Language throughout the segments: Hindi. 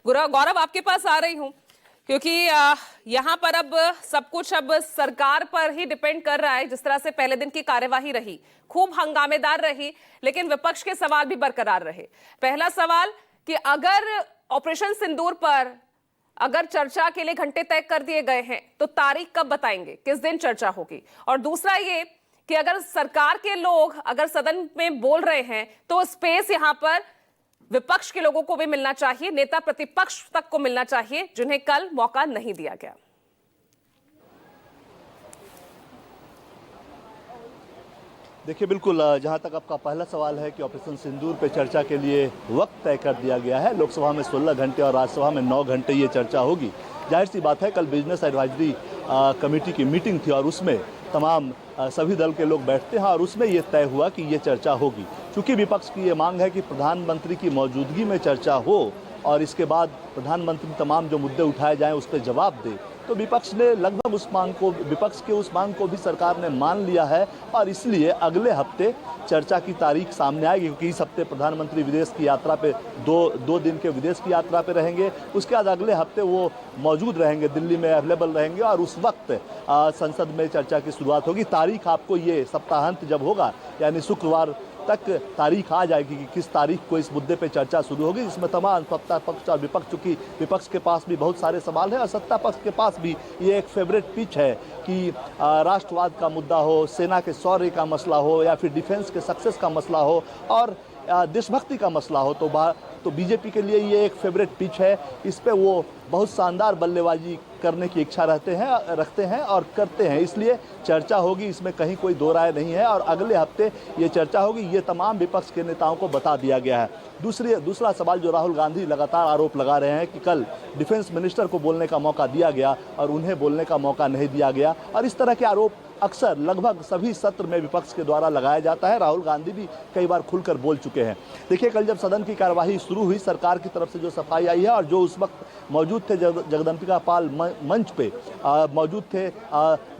गौरव, आपके पास आ रही हूं क्योंकि यहां पर अब सब कुछ अब सरकार पर ही डिपेंड कर रहा है। जिस तरह से पहले दिन की कार्यवाही रही, खूब हंगामेदार रही, लेकिन विपक्ष के सवाल भी बरकरार रहे। पहला सवाल कि अगर ऑपरेशन सिंदूर पर अगर चर्चा के लिए घंटे तय कर दिए गए हैं तो तारीख कब बताएंगे, किस दिन चर्चा होगी? और दूसरा ये कि अगर सरकार के लोग अगर सदन में बोल रहे हैं तो स्पेस यहां पर विपक्ष के लोगों को भी मिलना चाहिए, नेता प्रतिपक्ष तक को मिलना चाहिए, जिन्हें कल मौका नहीं दिया गया। देखिए, बिल्कुल जहां तक आपका पहला सवाल है कि ऑपरेशन सिंदूर पे चर्चा के लिए वक्त तय कर दिया गया है। लोकसभा में 16 घंटे और राज्यसभा में 9 घंटे ये चर्चा होगी। जाहिर सी बात है, कल बिजनेस एडवाइजरी कमेटी की मीटिंग थी और उसमें तमाम सभी दल के लोग बैठते हैं और उसमें ये तय हुआ कि ये चर्चा होगी। चूंकि विपक्ष की ये मांग है कि प्रधानमंत्री की मौजूदगी में चर्चा हो और इसके बाद प्रधानमंत्री तमाम जो मुद्दे उठाए जाएं उस पर जवाब दे, तो विपक्ष ने लगभग विपक्ष के उस मांग को भी सरकार ने मान लिया है और इसलिए अगले हफ्ते चर्चा की तारीख सामने आएगी। क्योंकि इस हफ्ते प्रधानमंत्री विदेश की यात्रा पे दो दिन के विदेश की यात्रा पे रहेंगे। उसके बाद अगले हफ्ते वो मौजूद रहेंगे, दिल्ली में अवेलेबल रहेंगे और उस वक्त संसद में चर्चा की शुरुआत होगी। तारीख आपको ये सप्ताहांत जब होगा, यानी शुक्रवार तक तारीख आ जाएगी कि किस तारीख को इस मुद्दे पे चर्चा शुरू होगी। इसमें तमाम सत्ता पक्ष और विपक्ष, चूंकि विपक्ष के पास भी बहुत सारे सवाल हैं और सत्ता पक्ष के पास भी ये एक फेवरेट पिच है कि राष्ट्रवाद का मुद्दा हो, सेना के शौर्य का मसला हो या फिर डिफेंस के सक्सेस का मसला हो और देशभक्ति का मसला हो, तो बीजेपी के लिए ये एक फेवरेट पिच है। इस पे वो बहुत शानदार बल्लेबाजी करने की इच्छा रखते हैं और करते हैं। इसलिए चर्चा होगी, इसमें कहीं कोई दो राय नहीं है और अगले हफ्ते ये चर्चा होगी। ये तमाम विपक्ष के नेताओं को बता दिया गया है। दूसरा सवाल जो राहुल गांधी लगातार आरोप लगा रहे हैं कि कल डिफेंस मिनिस्टर को बोलने का मौका दिया गया और उन्हें बोलने का मौका नहीं दिया गया, और इस तरह के आरोप अक्सर लगभग सभी सत्र में विपक्ष के द्वारा लगाया जाता है। राहुल गांधी भी कई बार खुलकर बोल चुके हैं। देखिए, कल जब सदन की कार्यवाही शुरू हुई, सरकार की तरफ से जो सफाई आई है और जो उस वक्त मौजूद थे जगदम्बिका पाल मंच पे मौजूद थे,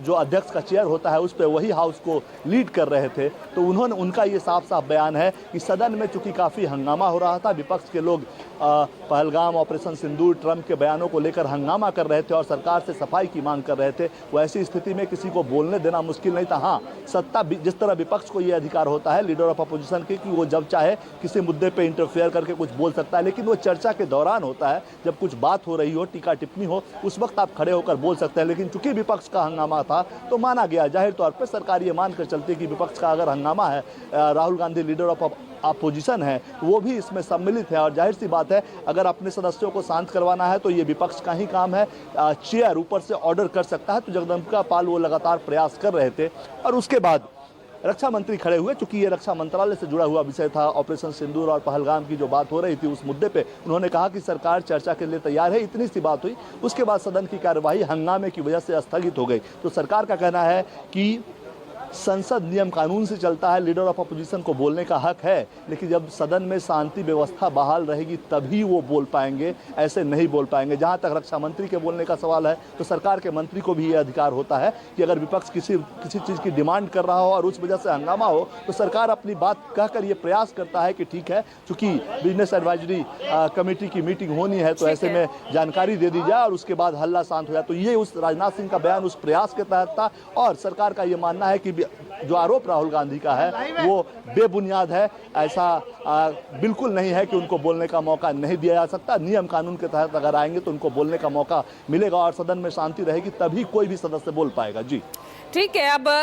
जो अध्यक्ष का चेयर होता है उस पे वही हाउस को लीड कर रहे थे, तो उनका ये साफ साफ बयान है कि सदन में चूंकि काफ़ी हंगामा हो रहा था, विपक्ष के लोग पहलगाम, ऑपरेशन सिंदूर, ट्रंप के बयानों को लेकर हंगामा कर रहे थे और सरकार से सफाई की मांग कर रहे थे, वो ऐसी स्थिति में किसी को बोलने देना मुश्किल नहीं था। हाँ, जिस तरह विपक्ष को ये अधिकार होता है लीडर ऑफ अपोजिशन के कि वो जब चाहे किसी मुद्दे पे इंटरफेयर करके कुछ बोल सकता है, लेकिन वो चर्चा के दौरान होता है, जब कुछ बात हो रही हो, टीका टिप्पणी हो, उस वक्त आप खड़े होकर बोल सकते हैं। लेकिन चूंकि विपक्ष का हंगामा था तो माना गया, जाहिर तौर पर सरकार ये मानकर चलती है कि विपक्ष का अगर हंगामा है, Rahul Gandhi leader of opposition है, वो भी इसमें सम्मिलित है और जाहिर सी बात है, अगर अपने सदस्यों को शांत करवाना है तो ये विपक्ष का ही काम है। चेयर ऊपर से ऑर्डर कर सकता है, तो जगदम्बिका पाल वो लगातार प्रयास कर रहे थे और उसके बाद रक्षा मंत्री खड़े हुए। चूंकि ये रक्षा मंत्रालय से जुड़ा हुआ विषय था, ऑपरेशन सिंदूर और पहलगाम की जो बात हो रही थी उस मुद्दे पे उन्होंने कहा कि सरकार चर्चा के लिए तैयार है। इतनी सी बात हुई, उसके बाद सदन की कार्यवाही हंगामे की वजह से स्थगित हो गई। तो सरकार का कहना है कि संसद नियम कानून से चलता है, लीडर ऑफ अपोजिशन को बोलने का हक है, लेकिन जब सदन में शांति व्यवस्था बहाल रहेगी तभी वो बोल पाएंगे, ऐसे नहीं बोल पाएंगे। जहां तक रक्षा मंत्री के बोलने का सवाल है, तो सरकार के मंत्री को भी ये अधिकार होता है कि अगर विपक्ष किसी चीज़ की डिमांड कर रहा हो और उस वजह से हंगामा हो, तो सरकार अपनी बात कहकर ये प्रयास करता है कि ठीक है, चूंकि बिजनेस एडवाइजरी कमेटी की मीटिंग होनी है तो ऐसे में जानकारी दे दी जाए और उसके बाद हल्ला शांत हो जाए। तो ये उस राजनाथ सिंह का बयान उस प्रयास के तहत था और सरकार का ये मानना है कि जो आरोप राहुल गांधी का है वो बेबुनियाद है। ऐसा बिल्कुल नहीं है कि उनको बोलने का मौका नहीं दिया जा सकता। नियम कानून के तहत अगर आएंगे तो उनको बोलने का मौका मिलेगा और सदन में शांति रहेगी, तभी कोई भी सदस्य बोल पाएगा। जी ठीक है। अब